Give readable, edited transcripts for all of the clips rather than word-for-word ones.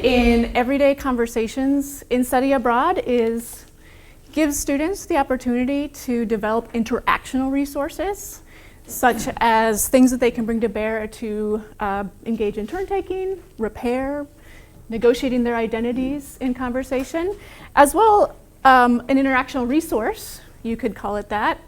in everyday conversations in study abroad gives students the opportunity to develop interactional resources, such as things that they can bring to bear to engage in turn-taking, repair, negotiating their identities in conversation, as well an interactional resource, you could call it that.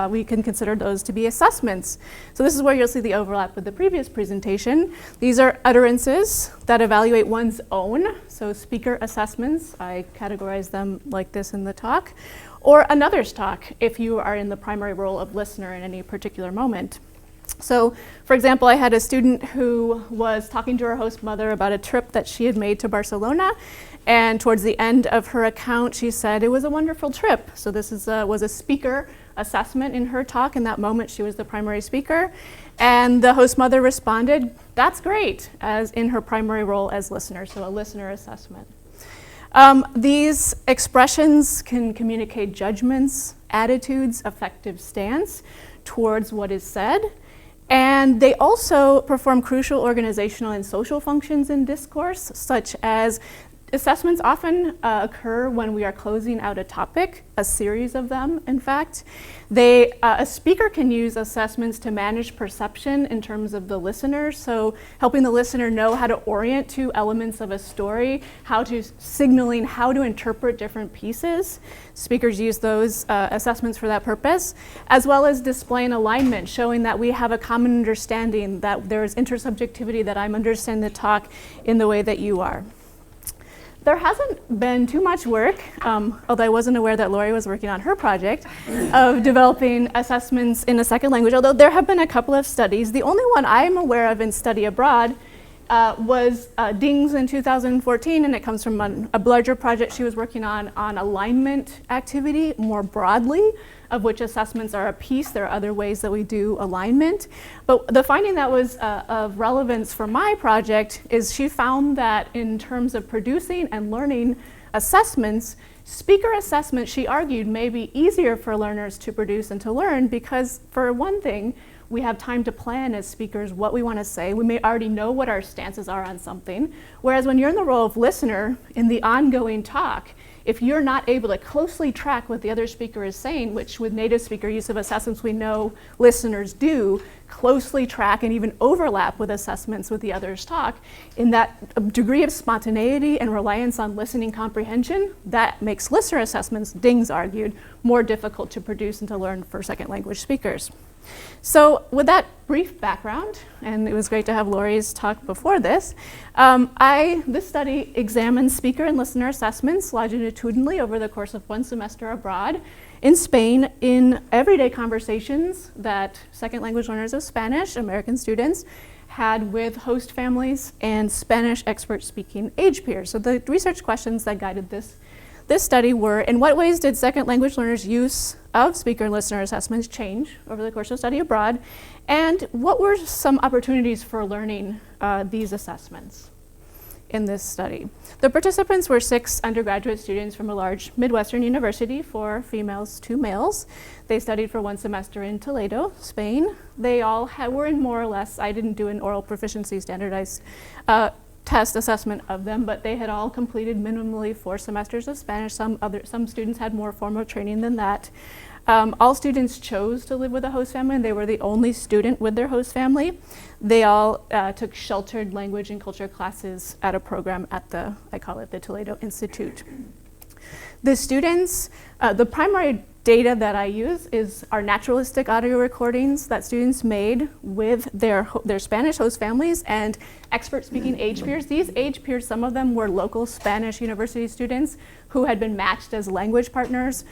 We can consider those to be assessments. So this is where you'll see the overlap with the previous presentation. These are utterances that evaluate one's own, so speaker assessments. I categorize them like this in the talk, or another's talk if you are in the primary role of listener in any particular moment. So, for example, I had a student who was talking to her host mother about a trip that she had made to Barcelona, and towards the end of her account, she said it was a wonderful trip. So this was a speaker assessment in her talk. In that moment, she was the primary speaker, and the host mother responded, "That's great," as in her primary role as listener, so a listener assessment. These expressions can communicate judgments, attitudes, affective stance towards what is said, and they also perform crucial organizational and social functions in discourse, such as assessments often occur when we are closing out a topic, a series of them, in fact. A speaker can use assessments to manage perception in terms of the listener, so helping the listener know how to orient to elements of a story, signaling how to interpret different pieces. Speakers use those assessments for that purpose, as well as displaying alignment, showing that we have a common understanding, that there is intersubjectivity, that I'm understanding the talk in the way that you are. There hasn't been too much work, although I wasn't aware that Lori was working on her project, of developing assessments in a second language, although there have been a couple of studies. The only one I'm aware of in study abroad was Ding's in 2014, and it comes from a larger project she was working on alignment activity more broadly, of which assessments are a piece. There are other ways that we do alignment. But the finding that was of relevance for my project is she found that in terms of producing and learning assessments, speaker assessments, she argued, may be easier for learners to produce and to learn because, for one thing, we have time to plan as speakers what we want to say. We may already know what our stances are on something. Whereas when you're in the role of listener in the ongoing talk, if you're not able to closely track what the other speaker is saying, which with native speaker use of assessments we know listeners do, closely track and even overlap with assessments with the other's talk, in that degree of spontaneity and reliance on listening comprehension, that makes listener assessments, Ding's argued, more difficult to produce and to learn for second language speakers. So with that brief background, and it was great to have Lori's talk before this, this study examines speaker and listener assessments longitudinally over the course of one semester abroad in Spain in everyday conversations that second language learners of Spanish, American students, had with host families and Spanish expert speaking age peers. So the research questions that guided this study were, in what ways did second language learners' use of speaker and listener assessments change over the course of study abroad? And what were some opportunities for learning these assessments in this study? The participants were 6 undergraduate students from a large Midwestern university, 4 females, 2 males. They studied for 1 semester in Toledo, Spain. They all were in more or less, I didn't do an oral proficiency standardized test assessment of them, but they had all completed minimally 4 semesters of Spanish. Some students had more formal training than that. All students chose to live with a host family, and they were the only student with their host family. They all took sheltered language and culture classes at a program at I call it the Toledo Institute. The students, the primary data that I use are naturalistic audio recordings that students made with their Spanish host families and expert speaking age peers. These age peers, some of them were local Spanish university students who had been matched as language partners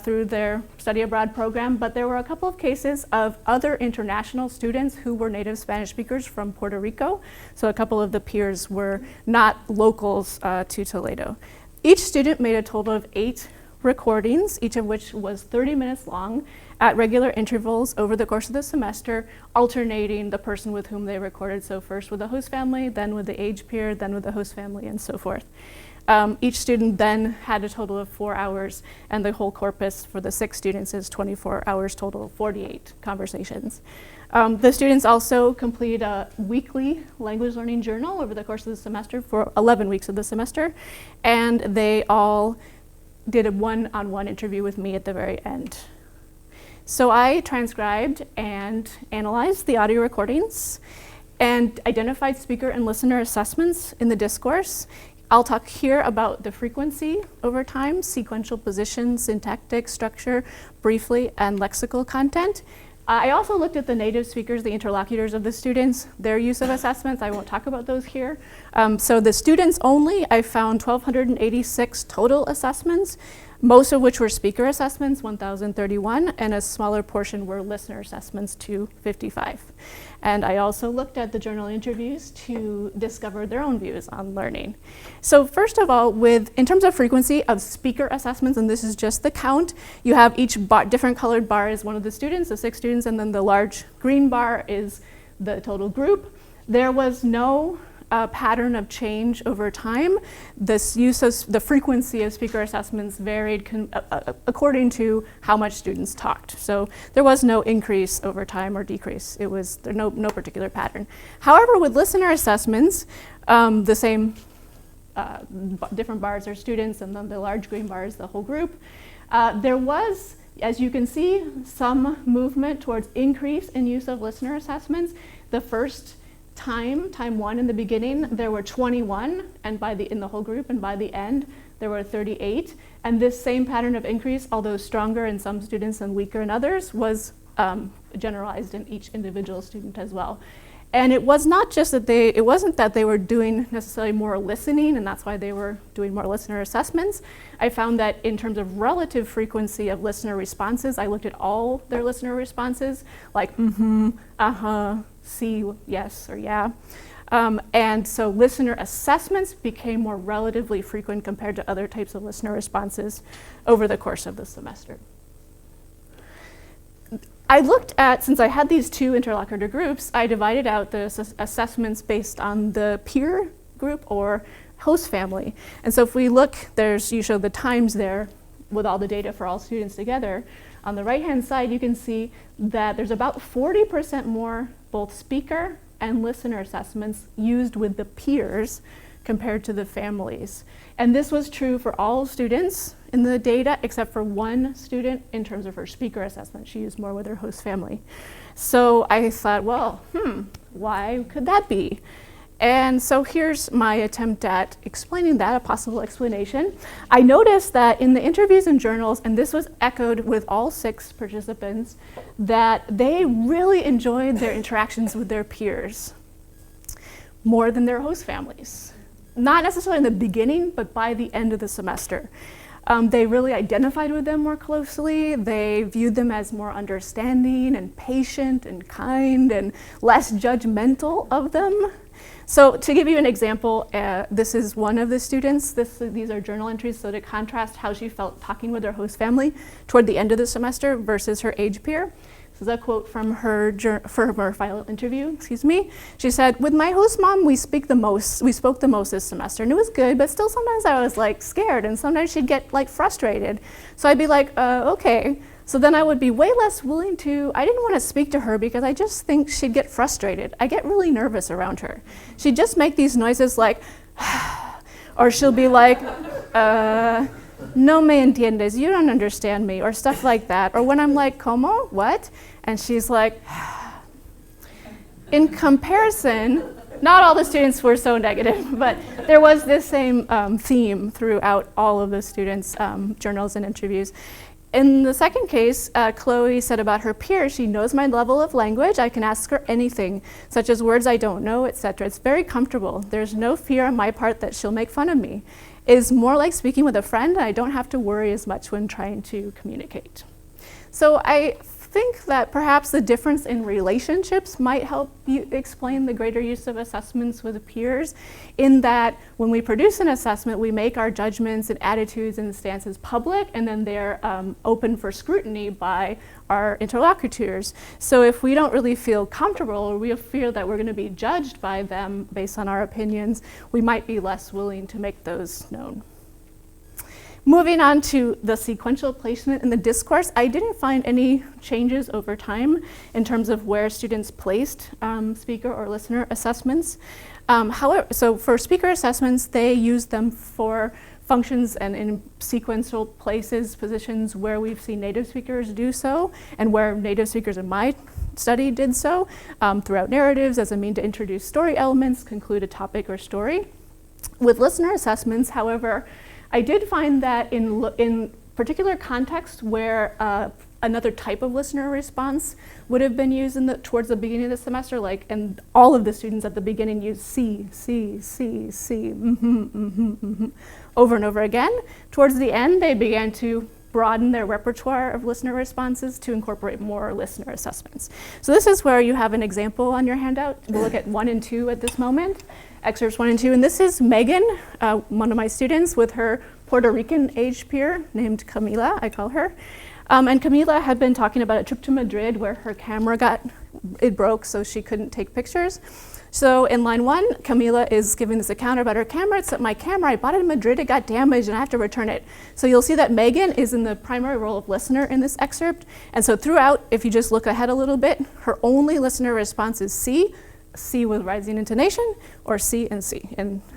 through their study abroad program, but there were a couple of cases of other international students who were native Spanish speakers from Puerto Rico. So a couple of the peers were not locals to Toledo. Each student made a total of 8 recordings, each of which was 30 minutes long at regular intervals over the course of the semester, alternating the person with whom they recorded. So first with the host family, then with the age peer, then with the host family, and so forth. Each student then had a total of 4 hours, and the whole corpus for the 6 students is 24 hours total, 48 conversations. The students also completed a weekly language learning journal over the course of the semester for 11 weeks of the semester, and they all did a one-on-one interview with me at the very end. So I transcribed and analyzed the audio recordings and identified speaker and listener assessments in the discourse. I'll talk here about the frequency over time, sequential position, syntactic structure, briefly, and lexical content. I also looked at the native speakers, the interlocutors of the students, their use of assessments. I won't talk about those here. So the students only, I found 1,286 total assessments, most of which were speaker assessments, 1,031, and a smaller portion were listener assessments, 255. And I also looked at the journal interviews to discover their own views on learning. So first of all, in terms of frequency of speaker assessments, and this is just the count, you have each different colored bar is one of the students, the 6 students, and then the large green bar is the total group. There was no pattern of change over time. This use of the frequency of speaker assessments varied according to how much students talked. So there was no increase over time or decrease. It was no particular pattern. However, with listener assessments, the same different bars are students, and then the large green bar is the whole group. There was, as you can see, some movement towards increase in use of listener assessments. The first time 1 in the beginning, there were 21, and in the whole group, and by the end, there were 38. And this same pattern of increase, although stronger in some students and weaker in others, was generalized in each individual student as well. And it was not just that it wasn't that they were doing necessarily more listening, and that's why they were doing more listener assessments. I found that in terms of relative frequency of listener responses, I looked at all their listener responses, like mm-hmm, uh-huh, see, yes, or yeah. And so listener assessments became more relatively frequent compared to other types of listener responses over the course of the semester. I looked at, since I had these 2 interlocutor groups, I divided out the assessments based on the peer group or host family. And so if we look, you show the times there with all the data for all students together. On the right-hand side, you can see that there's about 40% more both speaker and listener assessments used with the peers compared to the families. And this was true for all students in the data, except for one student in terms of her speaker assessment. She used more with her host family. So I thought, well, why could that be? And so here's my attempt at explaining that, a possible explanation. I noticed that in the interviews and journals, and this was echoed with all 6 participants, that they really enjoyed their interactions with their peers more than their host families. Not necessarily in the beginning, but by the end of the semester. They really identified with them more closely. They viewed them as more understanding and patient and kind and less judgmental of them. So to give you an example, this is one of the students. These are journal entries, so to contrast how she felt talking with her host family toward the end of the semester versus her age peer. This is a quote from her final interview, She said, "With my host mom, we spoke the most this semester, and it was good, but still sometimes I was like scared, and sometimes she'd get like frustrated. So I'd be like, okay. So then I would be way less willing I didn't want to speak to her because I just think she'd get frustrated. I get really nervous around her. She'd just make these noises like, or she'll be like, no me entiendes, you don't understand me, or stuff like that. Or when I'm like, ¿cómo? What? And she's like, in comparison, not all the students were so negative, but there was this same theme throughout all of the students' journals and interviews. In the second case, Chloe said about her peer, she knows my level of language. I can ask her anything, such as words I don't know, etc. It's very comfortable. There's no fear on my part that she'll make fun of me. It's more like speaking with a friend, and I don't have to worry as much when trying to communicate. So I think that perhaps the difference in relationships might help you explain the greater use of assessments with peers, in that when we produce an assessment, we make our judgments and attitudes and stances public, and then they're open for scrutiny by our interlocutors. So if we don't really feel comfortable, or we feel that we're going to be judged by them based on our opinions, we might be less willing to make those known. Moving on to the sequential placement in the discourse, I didn't find any changes over time in terms of where students placed speaker or listener assessments. However, so for speaker assessments, they use them for functions and in sequential places, positions where we've seen native speakers do so, and where native speakers in my study did so, throughout narratives as a mean to introduce story elements, conclude a topic or story. With listener assessments, however, I did find that in particular contexts where another type of listener response would have been used towards the beginning of the semester, and all of the students at the beginning used see, over and over again. Towards the end, they began to broaden their repertoire of listener responses to incorporate more listener assessments. So this is where you have an example on your handout. We'll look at 1 and 2 at this moment, excerpts 1 and 2. And this is Megan, one of my students, with her Puerto Rican age peer named Camila, I call her. And Camila had been talking about a trip to Madrid where her camera broke, so she couldn't take pictures. So in line 1, Camila is giving this account about her camera. It's my camera, I bought it in Madrid, it got damaged and I have to return it. So you'll see that Megan is in the primary role of listener in this excerpt. And so throughout, if you just look ahead a little bit, her only listener response is C with rising intonation, or C and C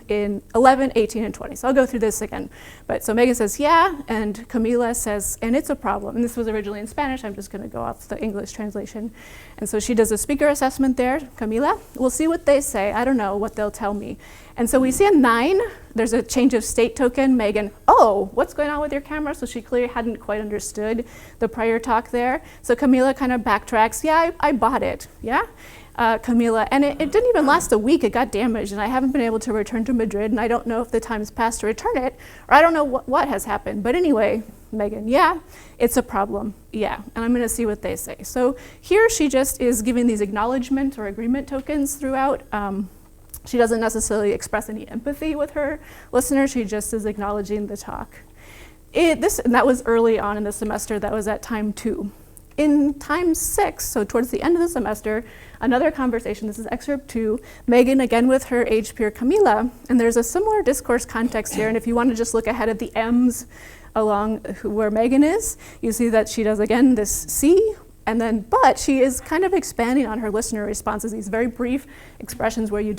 in 11, 18, and 20. So I'll go through this again. But so Megan says, yeah, and Camila says, and it's a problem. And this was originally in Spanish. I'm just going to go off the English translation. And so she does a speaker assessment there, Camila. We'll see what they say. I don't know what they'll tell me. And so we see a 9. There's a change of state token. Megan, oh, what's going on with your camera? So she clearly hadn't quite understood the prior talk there. So Camila kind of backtracks. Yeah, I bought it. Yeah. Camila, and it didn't even last a week, it got damaged, and I haven't been able to return to Madrid, and I don't know if the time's passed to return it, or I don't know what has happened. But anyway, Megan, yeah, it's a problem, yeah, and I'm gonna see what they say. So here she just is giving these acknowledgement or agreement tokens throughout. She doesn't necessarily express any empathy with her listener, she just is acknowledging the talk. And that was early on in the semester, that was at time 2. In time 6, so towards the end of the semester, another conversation, this is excerpt 2, Megan again with her age peer Camila, and there's a similar discourse context here, and if you want to just look ahead at the M's along where Megan is, you see that she does again this C, and then, but she is kind of expanding on her listener responses, these very brief expressions where you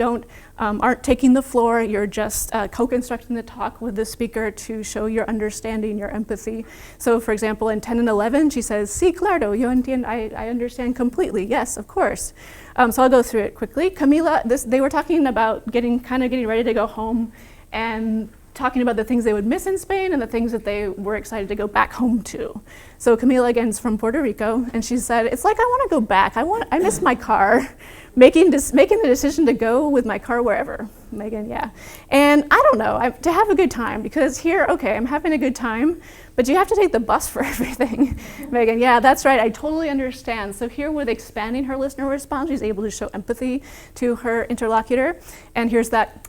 aren't taking the floor, you're just co-constructing the talk with the speaker to show your understanding, your empathy. So for example, in 10 and 11, she says, sí, claro, yo entiendo, I understand completely, yes, of course. So I'll go through it quickly. Camila, they were talking about getting ready to go home and talking about the things they would miss in Spain and the things that they were excited to go back home to. So Camila, again, is from Puerto Rico, and she said, it's like I want to go back. I miss my car. Making the decision to go with my car wherever. Megan, yeah. And I don't know, to have a good time, because here, okay, I'm having a good time, but you have to take the bus for everything. Megan, yeah, that's right, I totally understand. So here with expanding her listener response, she's able to show empathy to her interlocutor. And here's that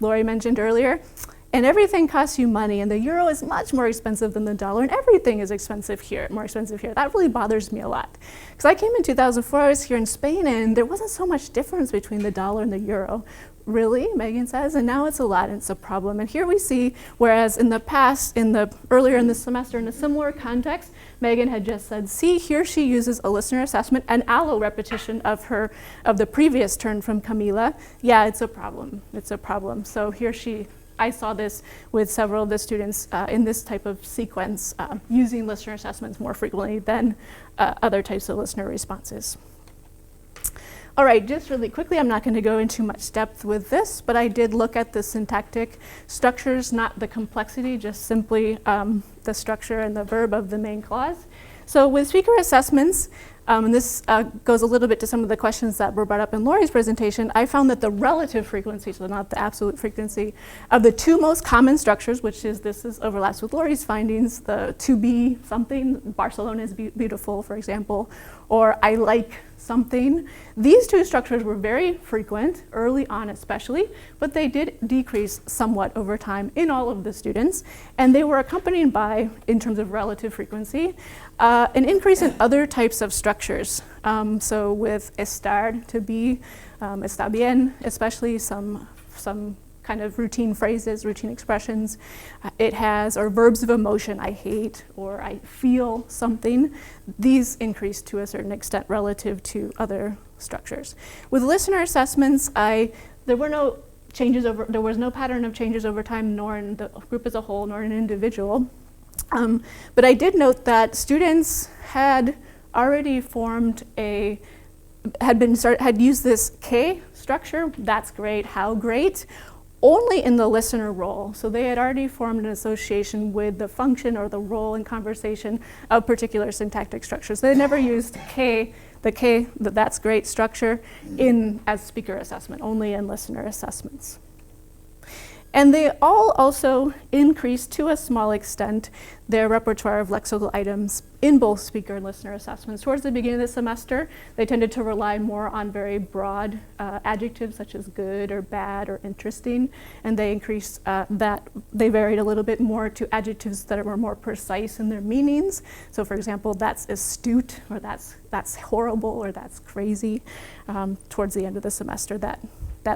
Lori mentioned earlier. And everything costs you money, and the euro is much more expensive than the dollar, and everything is more expensive here. That really bothers me a lot. Because I came in 2004, I was here in Spain, and there wasn't so much difference between the dollar and the euro. Really, Megan says, and now it's a lot, and it's a problem. And here we see, whereas in the past, earlier in the semester, in a similar context, Megan had just said, see, here she uses a listener assessment, an allo repetition of the previous turn from Camila. Yeah, it's a problem, So here I saw this with several of the students in this type of sequence, using listener assessments more frequently than other types of listener responses. All right, just really quickly, I'm not going to go into much depth with this, but I did look at the syntactic structures, not the complexity, just simply the structure and the verb of the main clause. So with speaker assessments, And this goes a little bit to some of the questions that were brought up in Lori's presentation. I found that the relative frequency, so not the absolute frequency, of the two most common structures, which is overlaps with Lori's findings, the to be something, Barcelona is beautiful, for example, or I like something. These two structures were very frequent, early on especially, but they did decrease somewhat over time in all of the students, and they were accompanied by, in terms of relative frequency, an increase in other types of structures. So with estar, to be, está bien, especially some kind of routine phrases, routine expressions. It has, or verbs of emotion, I hate, or I feel something. These increase to a certain extent relative to other structures. With listener assessments, there was no pattern of changes over time, nor in the group as a whole, nor in an individual. But I did note that students had already had used this K structure, that's great, how great, only in the listener role. So they had already formed an association with the function or the role in conversation of particular syntactic structures. They never used the K, that's great structure as speaker assessment, only in listener assessments. And they all also increased, to a small extent, their repertoire of lexical items in both speaker and listener assessments. Towards the beginning of the semester, they tended to rely more on very broad adjectives such as good or bad or interesting, and they increased they varied a little bit more to adjectives that were more precise in their meanings. So for example, that's astute, or that's horrible, or that's crazy. Towards the end of the semester, that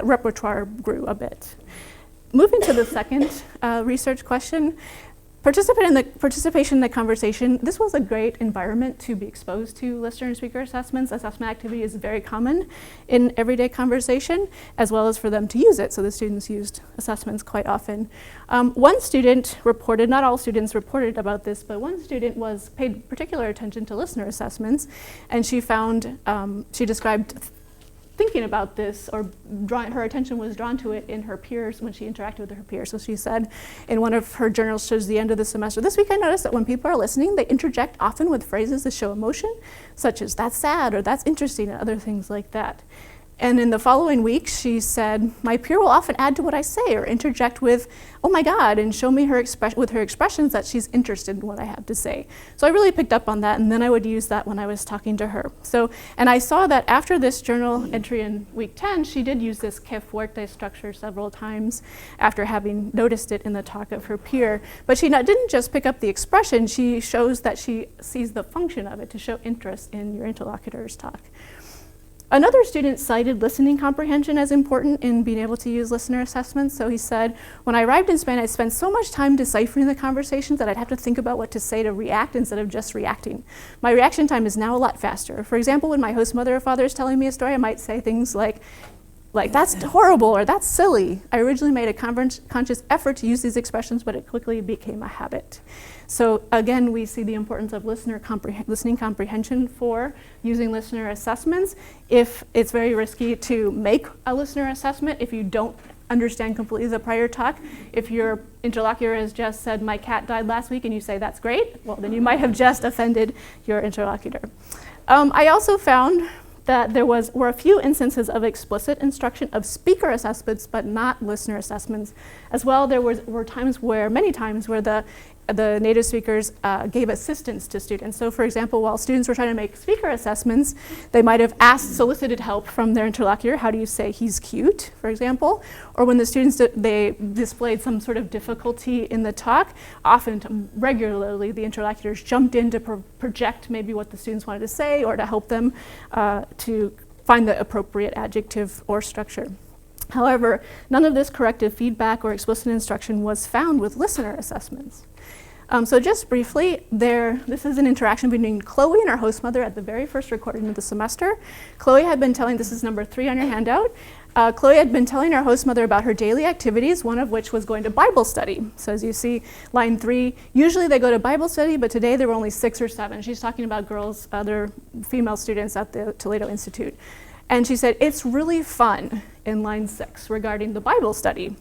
repertoire grew a bit. Moving to the second research question, participation in the conversation. This was a great environment to be exposed to listener and speaker assessments. Assessment activity is very common in everyday conversation, as well as for them to use it. So the students used assessments quite often. One student reported, not all students reported about this, but one student paid particular attention to listener assessments, and she described thinking about this, or her attention was drawn to it in her peers when she interacted with her peers. So she said in one of her journals towards the end of the semester, this week I noticed that when people are listening, they interject often with phrases that show emotion, such as that's sad, or that's interesting, and other things like that. And in the following week, she said, my peer will often add to what I say or interject with, oh my God, and show me with her expressions that she's interested in what I have to say. So I really picked up on that, and then I would use that when I was talking to her. And I saw that after this journal entry in week 10, she did use this que fuerte structure several times after having noticed it in the talk of her peer. But she didn't just pick up the expression, she shows that she sees the function of it to show interest in your interlocutor's talk. Another student cited listening comprehension as important in being able to use listener assessments. So he said, when I arrived in Spain, I spent so much time deciphering the conversations that I'd have to think about what to say to react instead of just reacting. My reaction time is now a lot faster. For example, when my host mother or father is telling me a story, I might say things like that's horrible, or that's silly. I originally made a conscious effort to use these expressions, but it quickly became a habit. So again, we see the importance of listening comprehension for using listener assessments. If it's very risky to make a listener assessment, if you don't understand completely the prior talk, if your interlocutor has just said, my cat died last week, and you say, that's great, well, then you might have just offended your interlocutor. I also found that there were a few instances of explicit instruction of speaker assessments, but not listener assessments. As well, there were many times where the native speakers gave assistance to students. So for example, while students were trying to make speaker assessments, they might have solicited help from their interlocutor. How do you say he's cute, for example? Or when the students they displayed some sort of difficulty in the talk, regularly the interlocutors jumped in to project maybe what the students wanted to say, or to help them to find the appropriate adjective or structure. However, none of this corrective feedback or explicit instruction was found with listener assessments. So just briefly, this is an interaction between Chloe and her host mother at the very first recording of the semester. Chloe had been telling, this is number 3 on your handout, Chloe had been telling her host mother about her daily activities, one of which was going to Bible study. So as you see, line 3, usually they go to Bible study, but today there were only 6 or 7. She's talking about other female students at the Toledo Institute. And she said, it's really fun, in line 6, regarding the Bible study.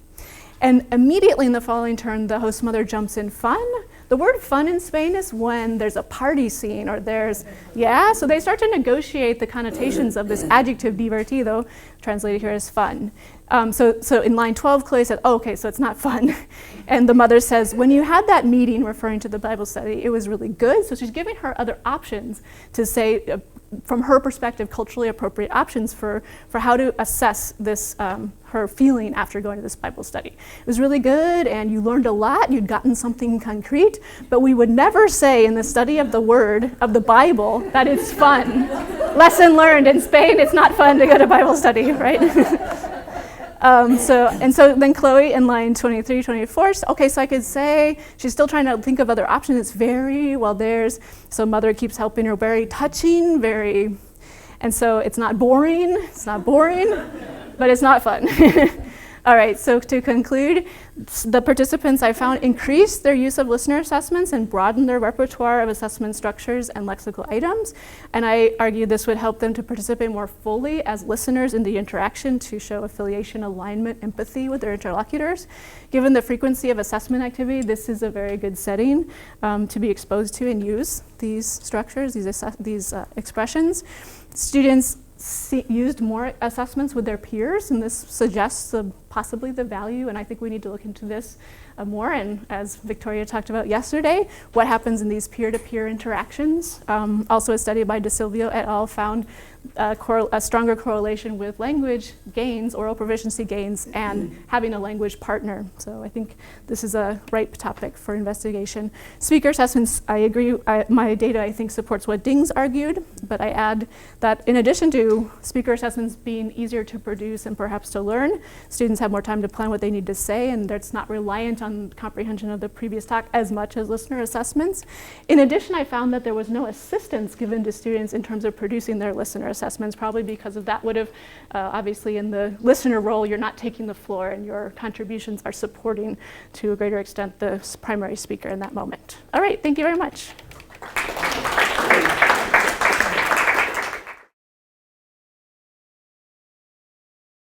And immediately in the following turn, the host mother jumps in, fun? The word fun in Spain is when there's a party scene or there's, yeah, so they start to negotiate the connotations of this adjective divertido, translated here as fun. So in line 12, Chloe said, oh, okay, so it's not fun. And the mother says, when you had that meeting, referring to the Bible study, it was really good. So she's giving her other options to say, from her perspective, culturally appropriate options for how to assess this, her feeling after going to this Bible study. It was really good, and you learned a lot, you'd gotten something concrete, but we would never say in the study of the Word, of the Bible, that it's fun. Lesson learned, in Spain, it's not fun to go to Bible study, right? So then Chloe in line 23, 24, okay, so I could say, she's still trying to think of other options. It's very, well, so mother keeps helping her, very touching, and so it's not boring, but it's not fun. All right, so to conclude, the participants I found increased their use of listener assessments and broadened their repertoire of assessment structures and lexical items. And I argue this would help them to participate more fully as listeners in the interaction to show affiliation, alignment, empathy with their interlocutors. Given the frequency of assessment activity, this is a very good setting to be exposed to and use these structures, these expressions. Students used more assessments with their peers, and this suggests possibly the value, and I think we need to look into this more. And as Victoria talked about yesterday, what happens in these peer-to-peer interactions. Also a study by De Silvio et al. Found a stronger correlation with language gains, oral proficiency gains, and having a language partner. So I think this is a ripe topic for investigation. Speaker assessments, I agree, my data I think supports what Ding's argued, but I add that in addition to speaker assessments being easier to produce and perhaps to learn, students have more time to plan what they need to say, and it's not reliant on comprehension of the previous talk as much as listener assessments. In addition, I found that there was no assistance given to students in terms of producing their listener assessments, probably because of that would have, obviously in the listener role, you're not taking the floor and your contributions are supporting to a greater extent the primary speaker in that moment. All right, thank you very much.